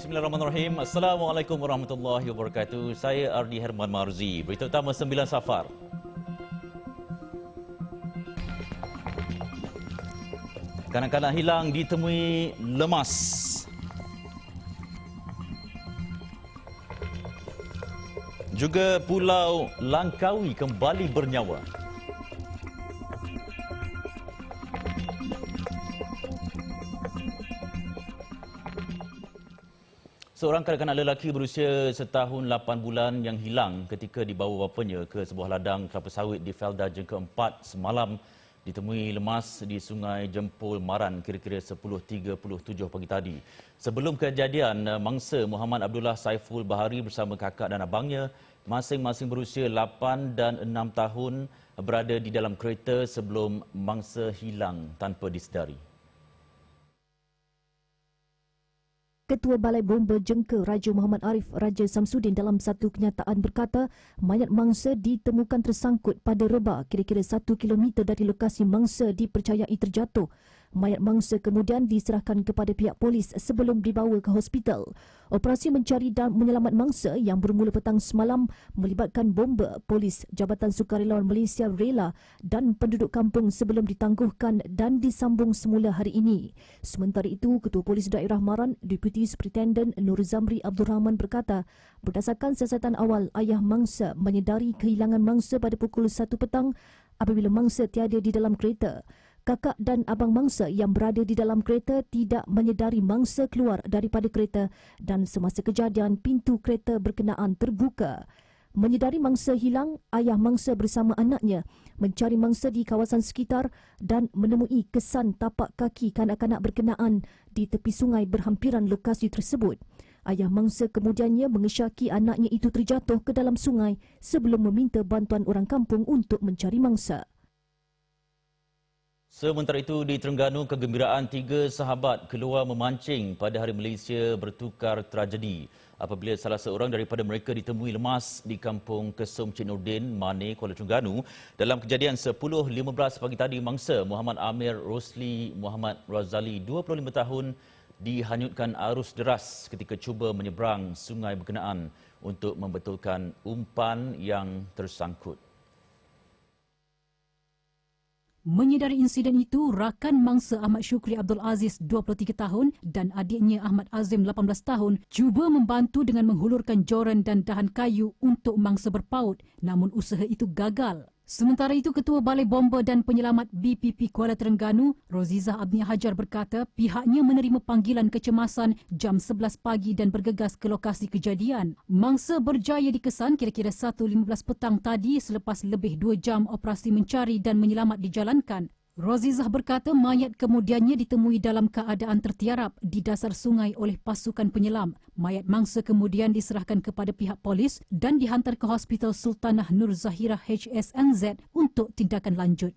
Bismillahirrahmanirrahim. Assalamualaikum warahmatullahi wabarakatuh. Saya Ardi Herman Marzi. Berita utama 9 Safar. Kanak-kanak hilang ditemui lemas. Juga Pulau Langkawi kembali bernyawa. Seorang kanak-kanak lelaki berusia setahun 8 bulan yang hilang ketika dibawa bapanya ke sebuah ladang kelapa sawit di Felda Jengka 4 semalam ditemui lemas di Sungai Jempol Maran kira-kira 10.37 pagi tadi. Sebelum kejadian, mangsa Muhammad Abdullah Saiful Bahari bersama kakak dan abangnya masing-masing berusia 8 dan 6 tahun berada di dalam kereta sebelum mangsa hilang tanpa disedari. Ketua Balai Bomba Jengka Raja Muhammad Arif Raja Samsudin dalam satu kenyataan berkata mayat mangsa ditemukan tersangkut pada rebah kira-kira 1 km dari lokasi mangsa dipercayai terjatuh. Mayat mangsa kemudian diserahkan kepada pihak polis sebelum dibawa ke hospital. Operasi mencari dan menyelamat mangsa yang bermula petang semalam melibatkan bomba, polis, Jabatan Sukarelawan Malaysia Rela dan penduduk kampung sebelum ditangguhkan dan disambung semula hari ini. Sementara itu, Ketua Polis Daerah Maran, Deputi Superintendent Nur Zamri Abdul Rahman berkata, berdasarkan siasatan awal, ayah mangsa menyedari kehilangan mangsa pada pukul 1 petang apabila mangsa tiada di dalam kereta. Kakak dan abang mangsa yang berada di dalam kereta tidak menyedari mangsa keluar daripada kereta dan semasa kejadian pintu kereta berkenaan terbuka. Menyedari mangsa hilang, ayah mangsa bersama anaknya mencari mangsa di kawasan sekitar dan menemui kesan tapak kaki kanak-kanak berkenaan di tepi sungai berhampiran lokasi tersebut. Ayah mangsa kemudiannya mengesyaki anaknya itu terjatuh ke dalam sungai sebelum meminta bantuan orang kampung untuk mencari mangsa. Sementara itu, di Terengganu, kegembiraan 3 sahabat keluar memancing pada Hari Malaysia bertukar tragedi apabila salah seorang daripada mereka ditemui lemas di kampung Kesum Cik Nordin, Mane, Kuala Terengganu. Dalam kejadian 10.15 pagi tadi, mangsa Muhammad Amir Rosli Muhammad Razali, 25 tahun, dihanyutkan arus deras ketika cuba menyeberang sungai berkenaan untuk membetulkan umpan yang tersangkut. Menyedari insiden itu, rakan mangsa Ahmad Syukri Abdul Aziz 23 tahun dan adiknya Ahmad Azim 18 tahun cuba membantu dengan menghulurkan joran dan dahan kayu untuk mangsa berpaut, namun usaha itu gagal. Sementara itu, Ketua Balai Bomba dan Penyelamat BPP Kuala Terengganu, Rozizah Abni Hajar berkata pihaknya menerima panggilan kecemasan jam 11 pagi dan bergegas ke lokasi kejadian. Mangsa berjaya dikesan kira-kira 1.15 petang tadi selepas lebih 2 jam operasi mencari dan menyelamat dijalankan. Rozizah berkata mayat kemudiannya ditemui dalam keadaan tertiarap di dasar sungai oleh pasukan penyelam. Mayat mangsa kemudian diserahkan kepada pihak polis dan dihantar ke Hospital Sultanah Nur Zahirah HSNZ untuk tindakan lanjut.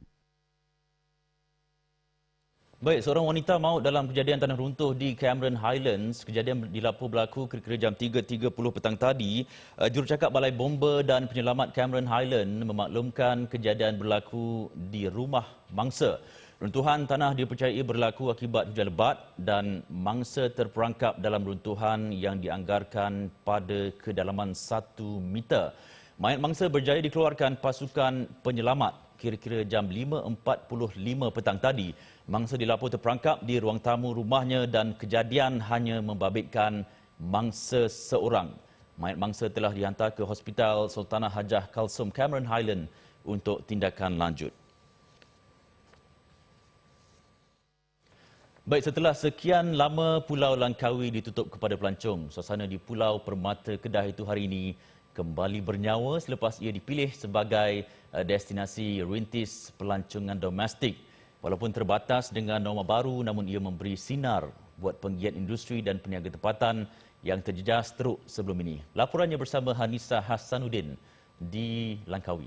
Baik, seorang wanita maut dalam kejadian tanah runtuh di Cameron Highlands. Kejadian dilapor berlaku kira-kira jam 3.30 petang tadi. Jurucakap Balai Bomba dan Penyelamat Cameron Highlands memaklumkan kejadian berlaku di rumah mangsa. Runtuhan tanah dipercayai berlaku akibat hujan lebat dan mangsa terperangkap dalam runtuhan yang dianggarkan pada kedalaman 1 meter. Mayat mangsa berjaya dikeluarkan pasukan penyelamat kira-kira jam 5.45 petang tadi. Mangsa dilaporkan terperangkap di ruang tamu rumahnya dan kejadian hanya membabitkan mangsa seorang. Mayat mangsa telah dihantar ke Hospital Sultanah Hajah Kalsum Cameron Highland untuk tindakan lanjut. Baik, setelah sekian lama Pulau Langkawi ditutup kepada pelancong, suasana di Pulau Permata Kedah itu hari ini kembali bernyawa selepas ia dipilih sebagai destinasi rintis pelancongan domestik. Walaupun terbatas dengan norma baru, namun ia memberi sinar buat penggiat industri dan peniaga tempatan yang terjejas teruk sebelum ini. Laporannya bersama Hanisa Hassanuddin di Langkawi.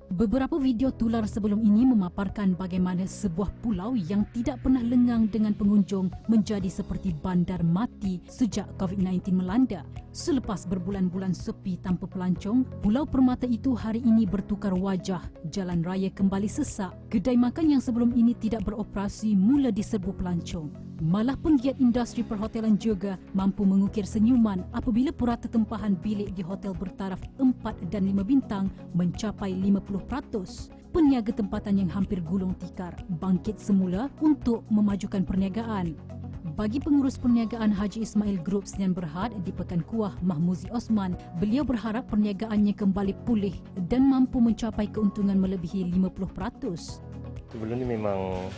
Beberapa video tular sebelum ini memaparkan bagaimana sebuah pulau yang tidak pernah lengang dengan pengunjung menjadi seperti bandar mati sejak COVID-19 melanda. Selepas berbulan-bulan sepi tanpa pelancong, Pulau Permata itu hari ini bertukar wajah. Jalan raya kembali sesak. Kedai makan yang sebelum ini tidak beroperasi mula diserbu pelancong. Malah penggiat industri perhotelan juga mampu mengukir senyuman apabila purata tempahan bilik di hotel bertaraf 4 dan 5 bintang mencapai 50%. Peniaga tempatan yang hampir gulung tikar bangkit semula untuk memajukan perniagaan. Bagi pengurus perniagaan Haji Ismail Group Sdn Berhad di Pekan Kuah, Mahmuzi Osman, beliau berharap perniagaannya kembali pulih dan mampu mencapai keuntungan melebihi 50%. Sebelum ni memang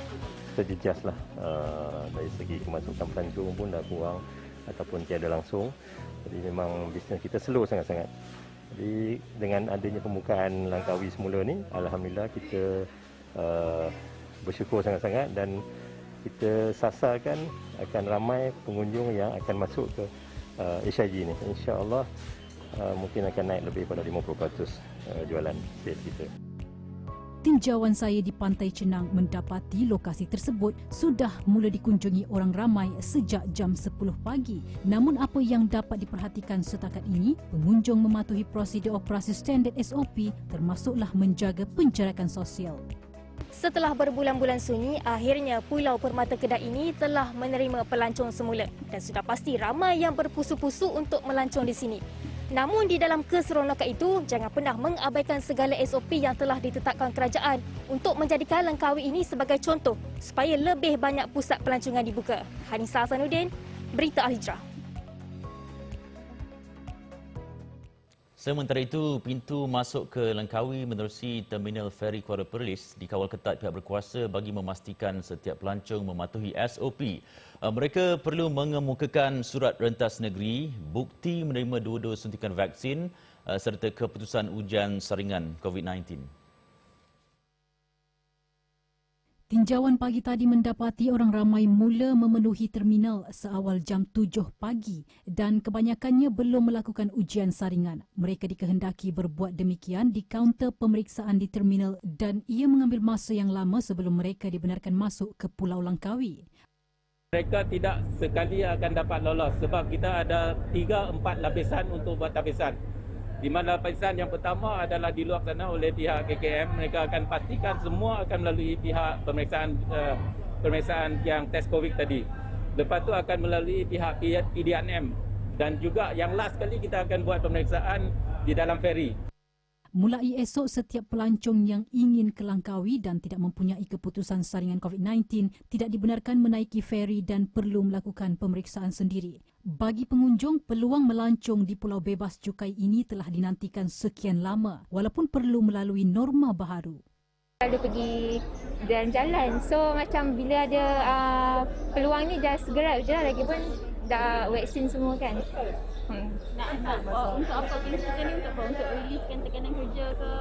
terjejas lah dari segi kemasukan pelancong pun dah kurang ataupun tiada langsung. Jadi memang bisnes kita slow sangat-sangat. Jadi dengan adanya pembukaan Langkawi semula ni, alhamdulillah kita bersyukur sangat-sangat dan kita sasarkan akan ramai pengunjung yang akan masuk ke HIG ni. InsyaAllah mungkin akan naik lebih pada 50% jualan sales kita. Tinjauan saya di Pantai Cenang mendapati lokasi tersebut sudah mula dikunjungi orang ramai sejak jam 10 pagi. Namun apa yang dapat diperhatikan setakat ini, pengunjung mematuhi prosedur operasi standard SOP termasuklah menjaga penjarakan sosial. Setelah berbulan-bulan sunyi, akhirnya Pulau Permata Kedah ini telah menerima pelancong semula dan sudah pasti ramai yang berpusu-pusu untuk melancong di sini. Namun di dalam keseronokan itu, jangan pernah mengabaikan segala SOP yang telah ditetapkan kerajaan untuk menjadikan Langkawi ini sebagai contoh supaya lebih banyak pusat pelancongan dibuka. Hanisa Hasanuddin, Berita Al-Hijrah. Sementara itu, pintu masuk ke Langkawi menerusi Terminal Feri Kuala Perlis dikawal ketat pihak berkuasa bagi memastikan setiap pelancong mematuhi SOP. Mereka perlu mengemukakan surat rentas negeri, bukti menerima 2 dos suntikan vaksin serta keputusan ujian saringan COVID-19. Tinjauan pagi tadi mendapati orang ramai mula memenuhi terminal seawal jam 7 pagi dan kebanyakannya belum melakukan ujian saringan. Mereka dikehendaki berbuat demikian di kaunter pemeriksaan di terminal dan ia mengambil masa yang lama sebelum mereka dibenarkan masuk ke Pulau Langkawi. Mereka tidak sekali akan dapat lolos sebab kita ada 3-4 lapisan untuk buat lapisan. Di mana lapisan yang pertama adalah dilaksanakan oleh pihak KKM. Mereka akan pastikan semua akan melalui pihak pemeriksaan yang test COVID tadi. Lepas tu akan melalui pihak PDNM dan juga yang last kali kita akan buat pemeriksaan di dalam feri. Mulai esok, setiap pelancong yang ingin ke Langkawi dan tidak mempunyai keputusan saringan COVID-19 tidak dibenarkan menaiki feri dan perlu melakukan pemeriksaan sendiri. Bagi pengunjung, peluang melancong di Pulau Bebas Cukai ini telah dinantikan sekian lama walaupun perlu melalui norma baharu. Ada pergi jalan-jalan, so macam bila ada peluang ni just gerak je lah, lagipun dah vaksin semua kan. Untuk apa kelusukan ni, untuk apa? Untuk releasekan tekanan kerja ke?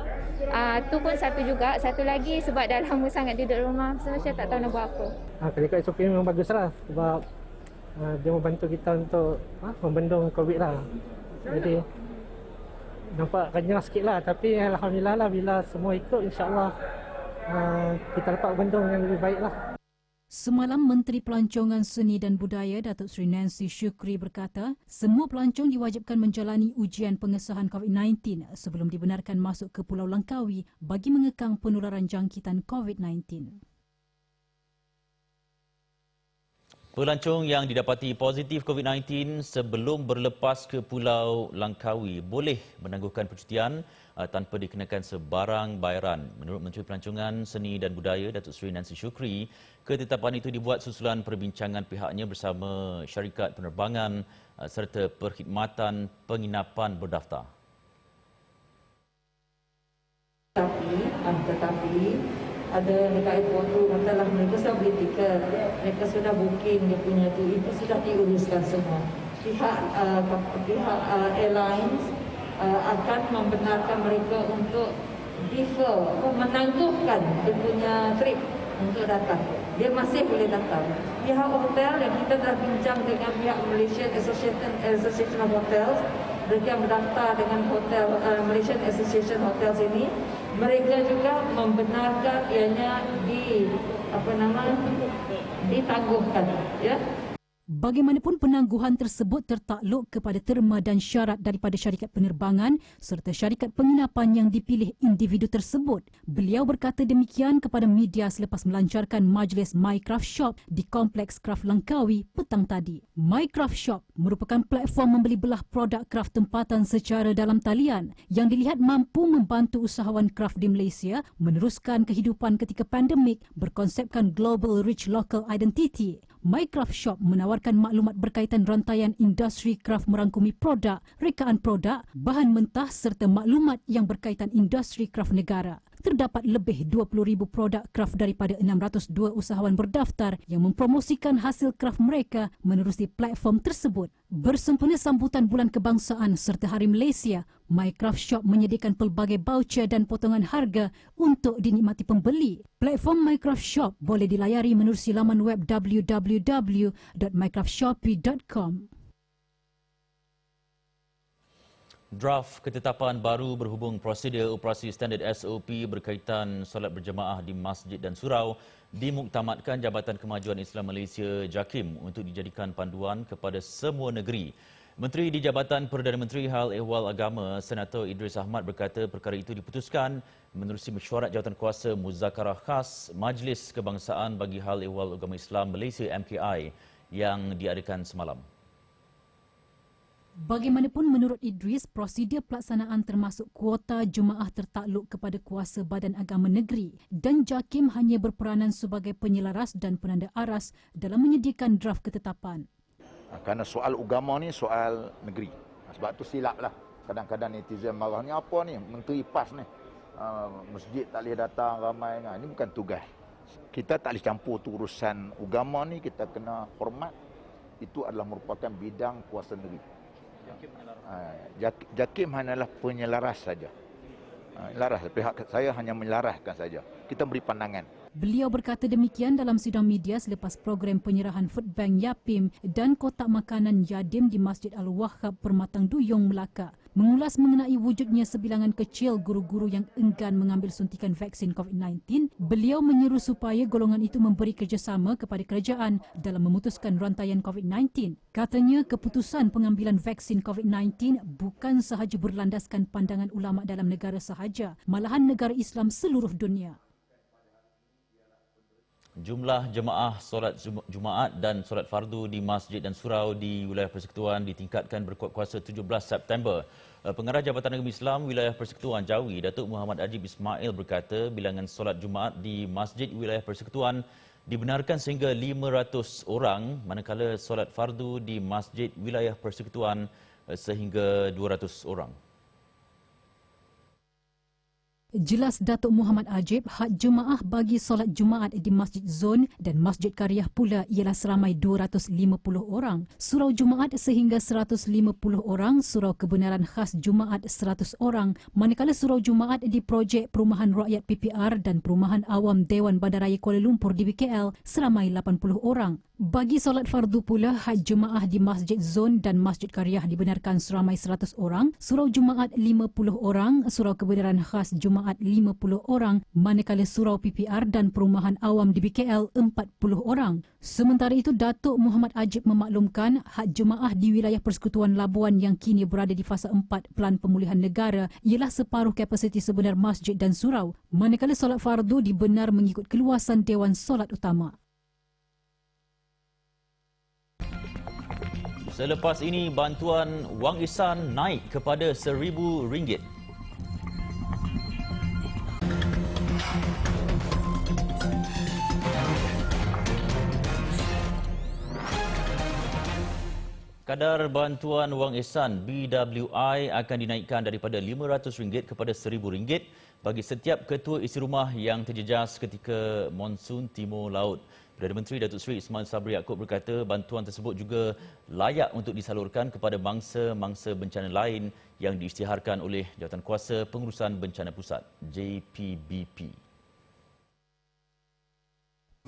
Tu pun satu juga. Satu lagi sebab dah lama sangat duduk rumah, so macam tak tahu nak buat apa. Kalau ikut SOP memang bagus lah sebab dia membantu kita untuk membendung COVID lah. Jadi nampak kenyang sikit lah, tapi alhamdulillah lah bila semua ikut, insyaAllah kita dapat bendung yang lebih baik lah. Semalam, Menteri Pelancongan Seni dan Budaya Datuk Seri Nancy Shukri berkata, semua pelancong diwajibkan menjalani ujian pengesahan COVID-19 sebelum dibenarkan masuk ke Pulau Langkawi bagi mengekang penularan jangkitan COVID-19. Pelancong yang didapati positif COVID-19 sebelum berlepas ke Pulau Langkawi boleh menangguhkan percutian tanpa dikenakan sebarang bayaran. Menurut Menteri Pelancongan Seni dan Budaya Datuk Seri Nancy Shukri, ketetapan itu dibuat susulan perbincangan pihaknya bersama syarikat penerbangan serta perkhidmatan penginapan berdaftar. Tetapi ada dekat airport tu katalah mereka sudah beli tiket, mereka sudah booking dia punya tu, itu sudah diuruskan semua. Pihak airlines akan membenarkan mereka untuk defer, menangguhkan dia punya trip untuk datang. Dia masih boleh datang. Pihak hotel yang kita dah bincang dengan pihak Malaysian Association of Hotels, mereka yang berdaftar dengan hotel Malaysian Association Hotels ini, mereka juga membenarkan ianya ditangguhkan, ya. Bagaimanapun penangguhan tersebut tertakluk kepada terma dan syarat daripada syarikat penerbangan serta syarikat penginapan yang dipilih individu tersebut. Beliau berkata demikian kepada media selepas melancarkan majlis MyCraft Shop di Kompleks Kraft Langkawi petang tadi. MyCraft Shop merupakan platform membeli belah produk kraft tempatan secara dalam talian yang dilihat mampu membantu usahawan kraft di Malaysia meneruskan kehidupan ketika pandemik berkonsepkan Global Rich Local Identity. MyCraft Shop menawarkan maklumat berkaitan rantaian industri kraft merangkumi produk, rekaan produk, bahan mentah serta maklumat yang berkaitan industri kraft negara. Terdapat lebih 20,000 produk kraft daripada 602 usahawan berdaftar yang mempromosikan hasil kraft mereka menerusi platform tersebut. Bersempena sambutan Bulan Kebangsaan serta Hari Malaysia, MyCraft Shop menyediakan pelbagai voucher dan potongan harga untuk dinikmati pembeli. Platform MyCraft Shop boleh dilayari menerusi laman web www.mycraftshopee.com. Draft ketetapan baru berhubung prosedur operasi standard SOP berkaitan solat berjemaah di masjid dan surau dimuktamadkan Jabatan Kemajuan Islam Malaysia JAKIM untuk dijadikan panduan kepada semua negeri. Menteri di Jabatan Perdana Menteri Hal Ehwal Agama, Senator Idris Ahmad berkata perkara itu diputuskan menerusi mesyuarat jawatankuasa Muzakarah Khas Majlis Kebangsaan bagi Hal Ehwal Agama Islam Malaysia MKI yang diadakan semalam. Bagaimanapun menurut Idris, prosedur pelaksanaan termasuk kuota jemaah tertakluk kepada kuasa badan agama negeri dan JAKIM hanya berperanan sebagai penyelaras dan penanda aras dalam menyediakan draft ketetapan. Kerana soal agama ni soal negeri. Sebab tu silap lah. Kadang-kadang netizen marah ni apa ni? Menteri PAS ni. Masjid tak boleh datang ramai. Ini bukan tugas. Kita tak boleh campur tu urusan agama ni. Kita kena hormat. Itu adalah merupakan bidang kuasa negeri. JAKIM hanyalah penyelaras saja. Laras, pihak saya hanya melaraskan saja. Kita beri pandangan. Beliau berkata demikian dalam sidang media selepas program penyerahan Food Bank Yapim dan kotak makanan Yadim di Masjid Al-Wahhab Permatang Duyung, Melaka. Mengulas mengenai wujudnya sebilangan kecil guru-guru yang enggan mengambil suntikan vaksin COVID-19, beliau menyeru supaya golongan itu memberi kerjasama kepada kerajaan dalam memutuskan rantaian COVID-19. Katanya keputusan pengambilan vaksin COVID-19 bukan sahaja berlandaskan pandangan ulama dalam negara sahaja, malahan negara Islam seluruh dunia. Jumlah jemaah solat Jumaat dan solat fardu di masjid dan surau di wilayah Persekutuan ditingkatkan berkuat kuasa 17 September. Pengarah Jabatan Agama Islam Wilayah Persekutuan Jawi, Datuk Muhammad Ajib Ismail berkata bilangan solat Jumaat di masjid wilayah Persekutuan dibenarkan sehingga 500 orang, manakala solat fardu di masjid wilayah Persekutuan sehingga 200 orang. Jelas Datuk Muhammad Ajib, had jemaah bagi solat Jumaat di Masjid Zon dan Masjid Karyah pula ialah seramai 250 orang. Surau Jumaat sehingga 150 orang, surau kebenaran khas Jumaat 100 orang, manakala surau Jumaat di projek Perumahan Rakyat PPR dan Perumahan Awam Dewan Bandaraya Kuala Lumpur di BKL seramai 80 orang. Bagi solat fardu pula, had jemaah di Masjid Zon dan Masjid Karyah dibenarkan seramai 100 orang, surau Jumaat 50 orang, surau kebenaran khas Jumaat 50 orang, manakala surau PPR dan Perumahan Awam di BKL 40 orang. Sementara itu, Datuk Muhammad Ajib memaklumkan had jemaah di wilayah Persekutuan Labuan yang kini berada di fasa 4 Pelan Pemulihan Negara ialah separuh kapasiti sebenar masjid dan surau, manakala solat fardu dibenar mengikut keluasan Dewan Solat Utama. Selepas ini, bantuan wang ihsan naik kepada RM1,000. Kadar bantuan wang ihsan BWI akan dinaikkan daripada RM500 kepada RM1,000 bagi setiap ketua isi rumah yang terjejas ketika monsun timur laut. Perdana Menteri Datuk Seri Ismail Sabri Yaakob berkata bantuan tersebut juga layak untuk disalurkan kepada mangsa-mangsa bencana lain yang diisytiharkan oleh Jawatankuasa Pengurusan Bencana Pusat, JPBP.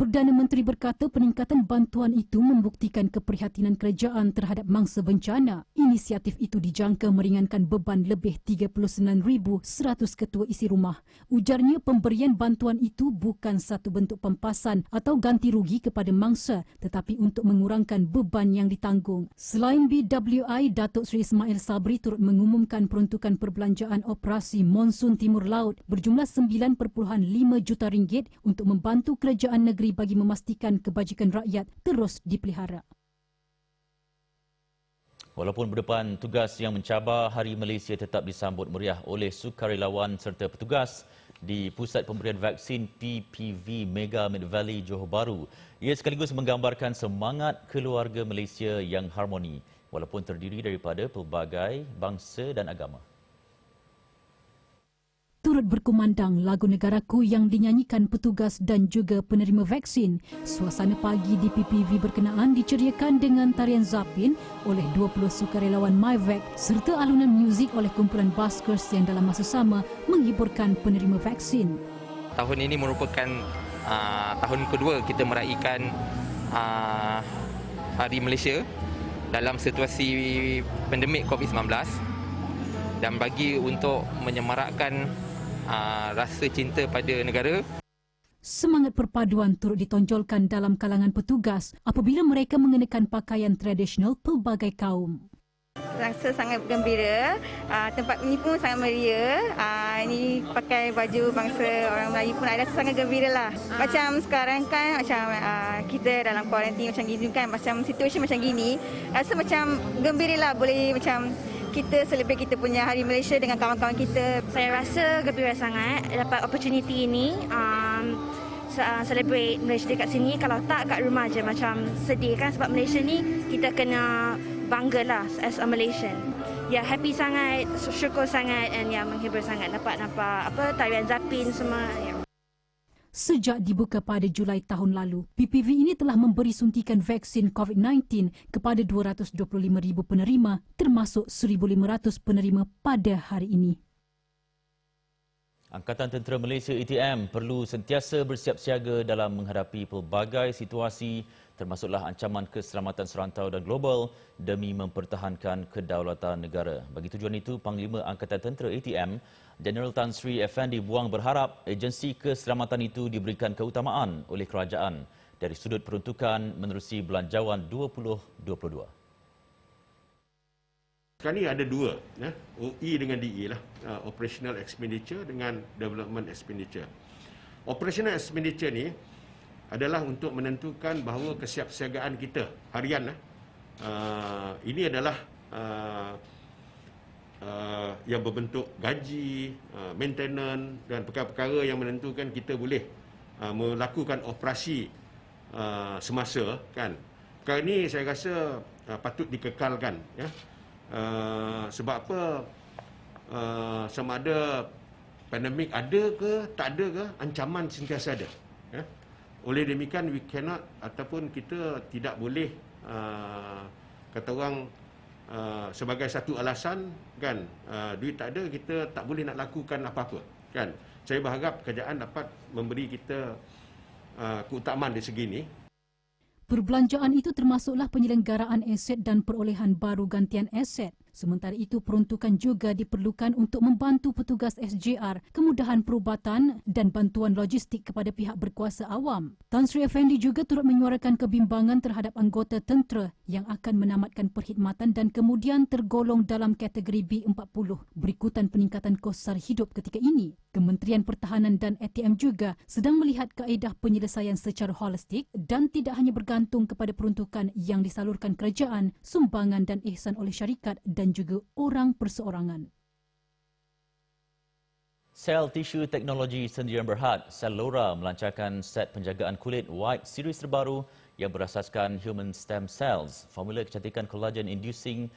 Perdana Menteri berkata peningkatan bantuan itu membuktikan keprihatinan kerajaan terhadap mangsa bencana. Inisiatif itu dijangka meringankan beban lebih 39,100 ketua isi rumah. Ujarnya pemberian bantuan itu bukan satu bentuk pempasan atau ganti rugi kepada mangsa tetapi untuk mengurangkan beban yang ditanggung. Selain BWI, Datuk Seri Ismail Sabri turut mengumumkan peruntukan perbelanjaan operasi Monsun Timur Laut berjumlah 9.5 juta ringgit untuk membantu kerajaan negeri bagi memastikan kebajikan rakyat terus dipelihara. Walaupun berdepan tugas yang mencabar, Hari Malaysia tetap disambut meriah oleh sukarelawan serta petugas di Pusat Pemberian Vaksin PPV Mega Mid Valley Johor Bahru. Ia sekaligus menggambarkan semangat keluarga Malaysia yang harmoni walaupun terdiri daripada pelbagai bangsa dan agama. Turut berkumandang lagu negaraku yang dinyanyikan petugas dan juga penerima vaksin. Suasana pagi di PPV berkenaan diceriakan dengan tarian zapin oleh 20 sukarelawan MyVac serta alunan muzik oleh kumpulan buskers yang dalam masa sama menghiburkan penerima vaksin. Tahun ini merupakan tahun kedua kita meraihkan Hari Malaysia dalam situasi pandemik COVID-19 dan bagi untuk menyemarakkan rasa cinta pada negara. Semangat perpaduan turut ditonjolkan dalam kalangan petugas apabila mereka mengenakan pakaian tradisional pelbagai kaum. Rasa sangat gembira, tempat ini pun sangat meriah. Ini pakai baju bangsa orang Melayu pun ada sangat gembira lah. Macam sekarang kan macam kita dalam kuarantin macam gini kan, macam situasi macam gini, rasa macam gembira lah, boleh macam kita celebrate kita punya Hari Malaysia dengan kawan-kawan kita. Saya rasa gembira sangat dapat opportunity ini celebrate Malaysia dekat sini. Kalau tak kat rumah je macam sedih kan, sebab Malaysia ni kita kena bangga lah as a Malaysian. Ya, happy sangat, syukur sangat dan ya menghibur sangat dapat nampak tarian zapin semua. Ya. Sejak dibuka pada Julai tahun lalu, PPV ini telah memberi suntikan vaksin COVID-19 kepada 225,000 penerima termasuk 1,500 penerima pada hari ini. Angkatan Tentera Malaysia ATM perlu sentiasa bersiap siaga dalam menghadapi pelbagai situasi termasuklah ancaman keselamatan serantau dan global demi mempertahankan kedaulatan negara. Bagi tujuan itu, Panglima Angkatan Tentera ATM Jeneral Tan Sri Effendi Buang berharap agensi keselamatan itu diberikan keutamaan oleh kerajaan dari sudut peruntukan menerusi Belanjawan 2022. Sekarang ni ada dua, OE dengan DE lah, Operational Expenditure dengan Development Expenditure. Operational Expenditure ni adalah untuk menentukan bahawa kesiapsiagaan kita harian ini adalah yang berbentuk gaji, maintenance dan perkara-perkara yang menentukan kita boleh melakukan operasi semasa kan. Perkara ini saya rasa patut dikekalkan ya. Sebab apa? Sama ada pandemik ada ke tak ada ke, ancaman sentiasa ada ya. Oleh demikian we cannot ataupun kita tidak boleh kata orang sebagai satu alasan kan, duit tak ada kita tak boleh nak lakukan apa-apa kan. Saya berharap kerajaan dapat memberi kita keutamaan di segi ini. Perbelanjaan itu termasuklah penyelenggaraan aset dan perolehan baru gantian aset. Sementara itu, peruntukan juga diperlukan untuk membantu petugas SJR, kemudahan perubatan dan bantuan logistik kepada pihak berkuasa awam. Tan Sri Effendi juga turut menyuarakan kebimbangan terhadap anggota tentera yang akan menamatkan perkhidmatan dan kemudian tergolong dalam kategori B40 berikutan peningkatan kos sara hidup ketika ini. Kementerian Pertahanan dan ATM juga sedang melihat kaedah penyelesaian secara holistik dan tidak hanya bergantung kepada peruntukan yang disalurkan kerajaan, sumbangan dan ihsan oleh syarikat dan juga orang perseorangan. Sel Tisu Teknologi Sendirian Berhad, Cellora melancarkan set penjagaan kulit White Series terbaru yang berasaskan Human Stem Cells. Formula kecantikan Collagen Inducing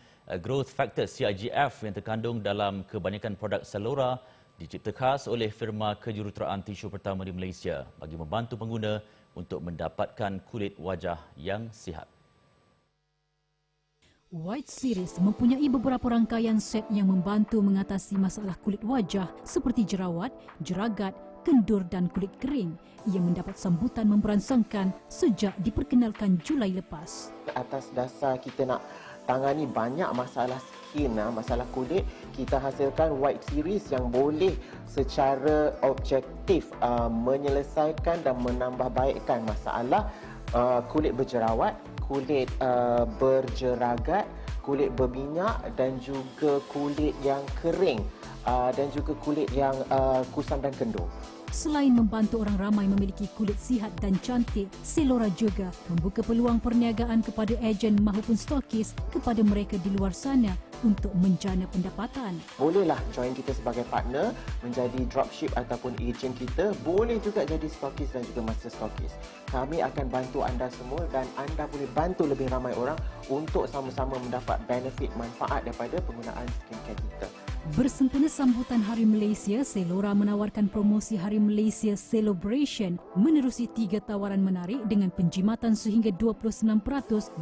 Growth Factor CIGF yang terkandung dalam kebanyakan produk Cellora dicipta khas oleh firma kejuruteraan tisu pertama di Malaysia bagi membantu pengguna untuk mendapatkan kulit wajah yang sihat. White Series mempunyai beberapa rangkaian set yang membantu mengatasi masalah kulit wajah seperti jerawat, jeragat, kendur dan kulit kering. Ia mendapat sambutan memberansangkan sejak diperkenalkan Julai lepas. Atas dasar kita nak tangani banyak masalah skin, masalah kulit, kita hasilkan white series yang boleh secara objektif menyelesaikan dan menambahbaikkan masalah kulit berjerawat, kulit berjeragat, kulit berminyak dan juga kulit yang kering dan juga kulit yang kusam dan kendur. Selain membantu orang ramai memiliki kulit sihat dan cantik, Selora juga membuka peluang perniagaan kepada ejen maupun stokis kepada mereka di luar sana untuk menjana pendapatan. Bolehlah join kita sebagai partner, menjadi dropship ataupun ejen kita. Boleh juga jadi stokis dan juga master stokis. Kami akan bantu anda semua dan anda boleh bantu lebih ramai orang untuk sama-sama mendapat benefit manfaat daripada penggunaan skincare kita. Bersempena sambutan Hari Malaysia, Selora menawarkan promosi Hari Malaysia Celebration menerusi 3 tawaran menarik dengan penjimatan sehingga 29%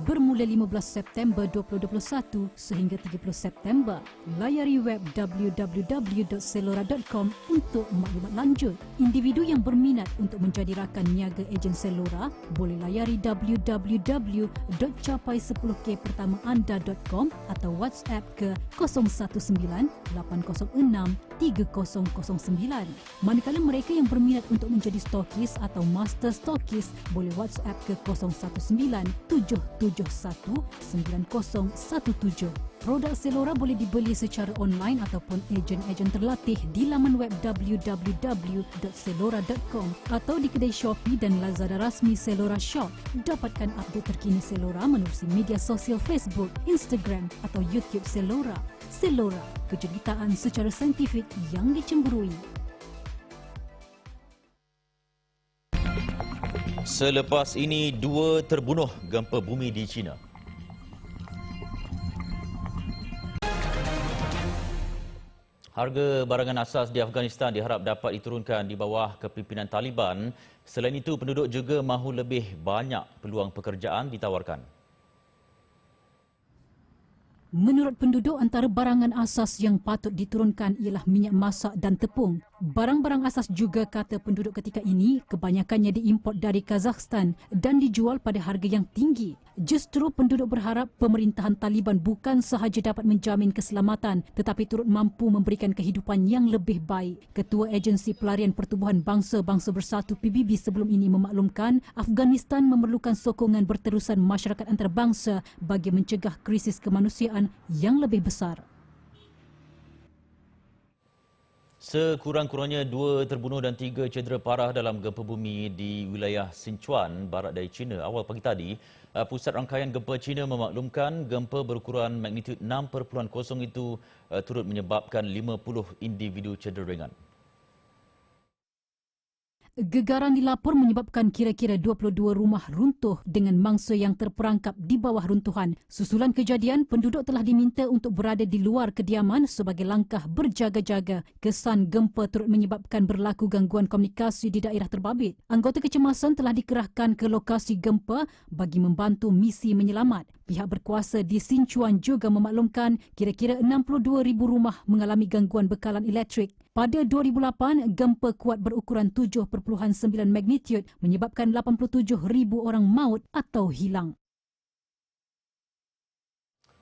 bermula 15 September 2021 sehingga 30 September. Layari web www.selora.com untuk maklumat lanjut. Individu yang berminat untuk menjadi rakan niaga ejen Selora boleh layari www.capai10kpertamaanda.com atau WhatsApp ke 019-806-3009. Manakala mereka yang berminat untuk menjadi stokis atau master stokis boleh WhatsApp ke 019-771-9017. Produk Selora boleh dibeli secara online ataupun ejen-ejen terlatih di laman web www.selora.com atau di kedai Shopee dan Lazada rasmi Selora Shop. Dapatkan update terkini Selora menerusi media sosial Facebook, Instagram atau YouTube Selora. Selora, kejeritaan secara saintifik yang dicemburui. Selepas ini, 2 terbunuh gempa bumi di China. Harga barangan asas di Afghanistan diharap dapat diturunkan di bawah kepimpinan Taliban. Selain itu, penduduk juga mahu lebih banyak peluang pekerjaan ditawarkan. Menurut penduduk, antara barangan asas yang patut diturunkan ialah minyak masak dan tepung. Barang-barang asas juga, kata penduduk ketika ini, kebanyakannya diimport dari Kazakhstan dan dijual pada harga yang tinggi. Justru penduduk berharap pemerintahan Taliban bukan sahaja dapat menjamin keselamatan tetapi turut mampu memberikan kehidupan yang lebih baik. Ketua Agensi Pelarian Pertubuhan Bangsa-Bangsa Bersatu PBB sebelum ini memaklumkan Afghanistan memerlukan sokongan berterusan masyarakat antarabangsa bagi mencegah krisis kemanusiaan yang lebih besar. Sekurang-kurangnya 2 terbunuh dan 3 cedera parah dalam gempa bumi di wilayah Sichuan, barat dari China awal pagi tadi. Pusat Rangkaian Gempa China memaklumkan gempa berukuran magnitud 6.0 itu turut menyebabkan 50 individu cedera ringan. Gegaran dilapor menyebabkan kira-kira 22 rumah runtuh dengan mangsa yang terperangkap di bawah runtuhan. Susulan kejadian, penduduk telah diminta untuk berada di luar kediaman sebagai langkah berjaga-jaga. Kesan gempa turut menyebabkan berlaku gangguan komunikasi di daerah terbabit. Anggota kecemasan telah dikerahkan ke lokasi gempa bagi membantu misi menyelamat. Pihak berkuasa di Sichuan juga memaklumkan kira-kira 62,000 rumah mengalami gangguan bekalan elektrik. Pada 2008, gempa kuat berukuran 7.9 magnitude menyebabkan 87,000 orang maut atau hilang.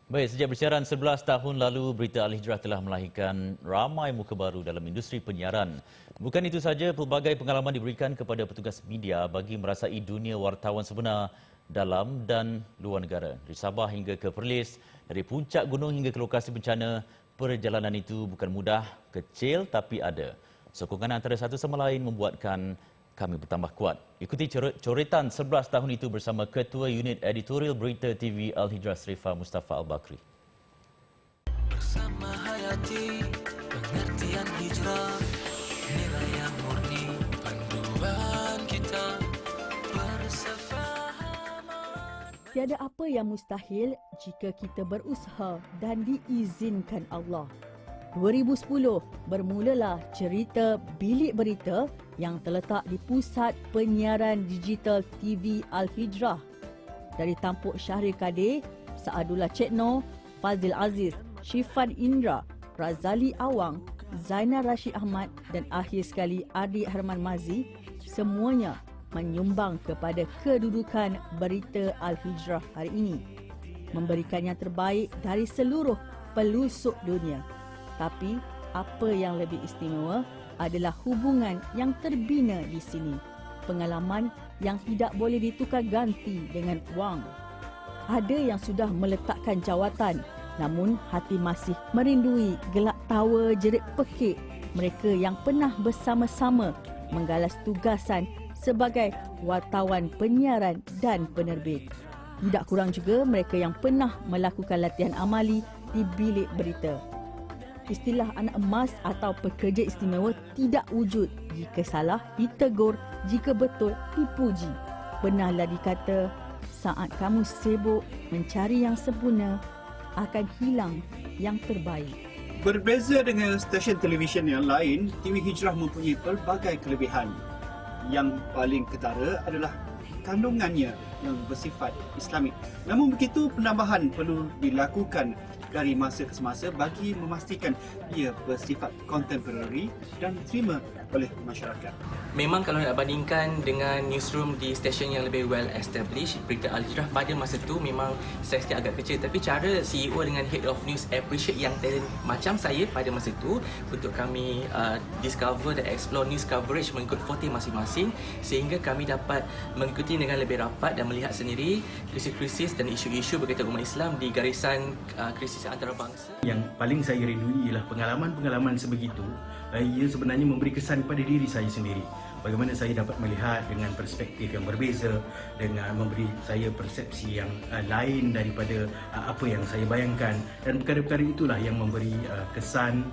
Baik, sejak bersiaran 11 tahun lalu, Berita Al-Hijrah telah melahirkan ramai muka baru dalam industri penyiaran. Bukan itu saja, pelbagai pengalaman diberikan kepada petugas media bagi merasai dunia wartawan sebenar dalam dan luar negara. Dari Sabah hingga ke Perlis, dari puncak gunung hingga ke lokasi bencana, perjalanan itu bukan mudah, kecil tapi ada. Sokongan antara satu sama lain membuatkan kami bertambah kuat. Ikuti coretan 11 tahun itu bersama Ketua Unit Editorial Berita TV Al-Hijrah Srifah Mustafa Al-Bakri. Bersama hayati pengertian hijrah, nilai yang murni, panduan kita bersefahaman. Tiada apa yang mustahil jika kita berusaha dan diizinkan Allah. 2010 bermulalah cerita Bilik Berita yang terletak di Pusat Penyiaran Digital TV Al-Hijrah. Dari tampuk Syahril Kadir, Saadullah Cetno, Fazil Aziz, Shifan Indra, Razali Awang, Zainal Rashid Ahmad dan akhir sekali Adi Harman Mazi, semuanya menyumbang kepada kedudukan berita Al-Hijrah hari ini, memberikan yang terbaik dari seluruh pelosok dunia. Tapi apa yang lebih istimewa adalah hubungan yang terbina di sini, pengalaman yang tidak boleh ditukar ganti dengan wang. Ada yang sudah meletakkan jawatan, namun hati masih merindui gelak tawa jerit pekik mereka yang pernah bersama-sama menggalas tugasan sebagai wartawan penyiaran dan penerbit. Tidak kurang juga mereka yang pernah melakukan latihan amali di bilik berita. Istilah anak emas atau pekerja istimewa tidak wujud. Jika salah, ditegur. Jika betul, dipuji. Pernahlah dikata, saat kamu sibuk mencari yang sempurna, akan hilang yang terbaik. Berbeza dengan stesen televisyen yang lain, TV Hijrah mempunyai pelbagai kelebihan. Yang paling ketara adalah kandungannya yang bersifat Islamik. Namun begitu, penambahan perlu dilakukan dari masa ke semasa bagi memastikan ia bersifat kontemporari dan diterima oleh masyarakat. Memang kalau nak bandingkan dengan newsroom di stesen yang lebih well established, Berita Al-Hijrah pada masa tu memang saiz dia agak kecil, tapi cara CEO dengan Head of News appreciate yang talent macam saya pada masa tu untuk kami discover dan explore news coverage mengikut forte masing-masing, sehingga kami dapat mengikuti dengan lebih rapat dan melihat sendiri krisis-krisis dan isu-isu berkaitan umat Islam di garisan krisis antarabangsa. Yang paling saya rindui ialah pengalaman-pengalaman sebegitu. Ia sebenarnya memberi kesan pada diri saya sendiri. Bagaimana saya dapat melihat dengan perspektif yang berbeza, dengan memberi saya persepsi yang lain daripada apa yang saya bayangkan, dan perkara-perkara itulah yang memberi kesan,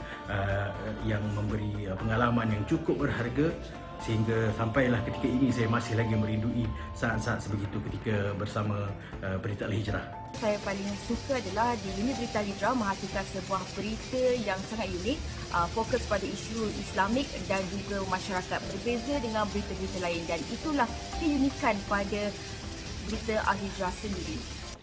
yang memberi pengalaman yang cukup berharga, sehingga sampailah ketika ini saya masih lagi merindui saat-saat sebegitu ketika bersama Berita Al-Hijrah. Saya paling suka adalah di unit Berita Al-Hijrah menghasilkan sebuah berita yang sangat unik, fokus pada isu Islamik dan juga masyarakat, berbeza dengan berita-berita lain, dan itulah keunikan pada Berita Al-Hijrah sendiri.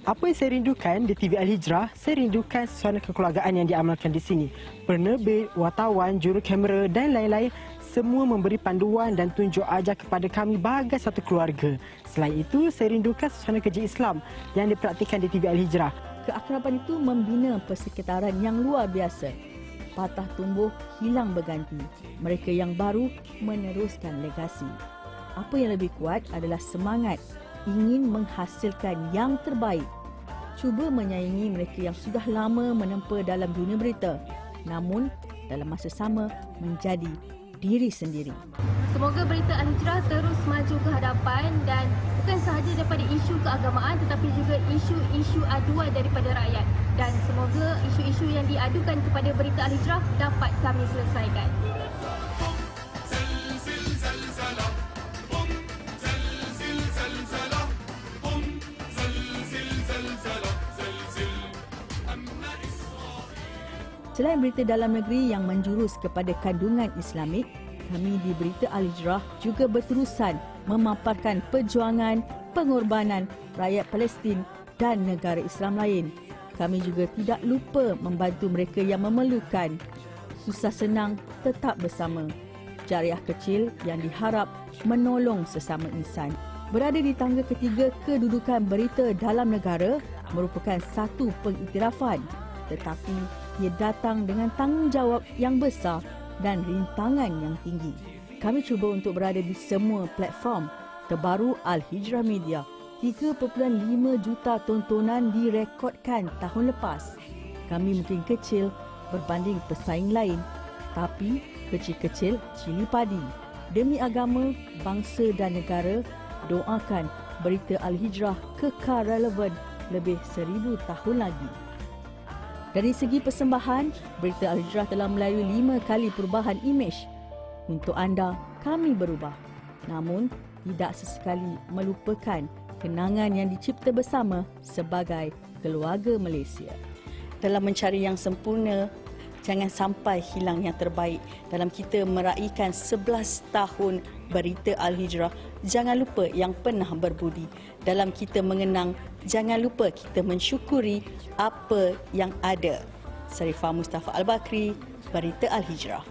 Apa yang saya rindukan di TV Al-Hijrah, saya rindukan suasana kekeluargaan yang diamalkan di sini. Penerbit, wartawan, juru kamera dan lain-lain semua memberi panduan dan tunjuk ajar kepada kami bagai satu keluarga. Selain itu, saya rindukan suasana kerja Islam yang dipraktikkan di TV Al-Hijrah. Keakraban itu membina persekitaran yang luar biasa. Patah tumbuh, hilang berganti. Mereka yang baru meneruskan legasi. Apa yang lebih kuat adalah semangat ingin menghasilkan yang terbaik. Cuba menyaingi mereka yang sudah lama menempa dalam dunia berita, namun dalam masa sama menjadi diri sendiri. Semoga Berita Al-Hijrah terus maju ke hadapan dan bukan sahaja daripada isu keagamaan tetapi juga isu-isu aduan daripada rakyat, dan semoga isu-isu yang diadukan kepada Berita Al-Hijrah dapat kami selesaikan. Selain berita dalam negeri yang menjurus kepada kandungan Islamik, kami di Berita Al-Hijrah juga berterusan memaparkan perjuangan, pengorbanan rakyat Palestin dan negara Islam lain. Kami juga tidak lupa membantu mereka yang memerlukan. Susah senang tetap bersama. Jariah kecil yang diharap menolong sesama insan. Berada di tangga ketiga kedudukan berita dalam negara merupakan satu pengiktirafan, tetapi ia datang dengan tanggungjawab yang besar dan rintangan yang tinggi. Kami cuba untuk berada di semua platform. Terbaru Al-Hijrah Media, 3.5 juta tontonan direkodkan tahun lepas. Kami mungkin kecil berbanding pesaing lain, tapi kecil-kecil cili padi. Demi agama, bangsa dan negara, doakan Berita Al-Hijrah kekal relevan lebih 1000 tahun lagi. Dari segi persembahan, Berita Al-Hijrah telah melalui 5 kali perubahan imej. Untuk anda, kami berubah. Namun, tidak sesekali melupakan kenangan yang dicipta bersama sebagai keluarga Malaysia. Dalam mencari yang sempurna, jangan sampai hilang yang terbaik. Dalam kita meraihkan 11 tahun Berita Al-Hijrah, jangan lupa yang pernah berbudi. Dalam kita mengenang, jangan lupa kita mensyukuri apa yang ada. Sarifah Mustafa Al-Bakri, Berita Al-Hijrah.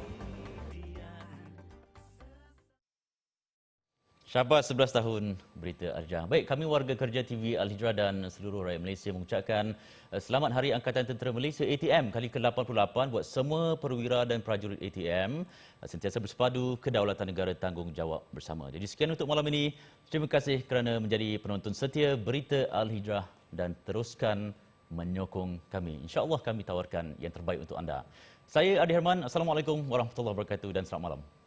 Syabas 11 tahun Berita Al-Hijrah. Baik, kami warga kerja TV Al-Hijrah dan seluruh rakyat Malaysia mengucapkan selamat Hari Angkatan Tentera Malaysia ATM kali ke-88 buat semua perwira dan prajurit ATM sentiasa bersepadu kedaulatan negara tanggungjawab bersama. Jadi sekian untuk malam ini. Terima kasih kerana menjadi penonton setia Berita Al-Hijrah dan teruskan menyokong kami. InsyaAllah kami tawarkan yang terbaik untuk anda. Saya Adi Herman. Assalamualaikum warahmatullahi wabarakatuh dan selamat malam.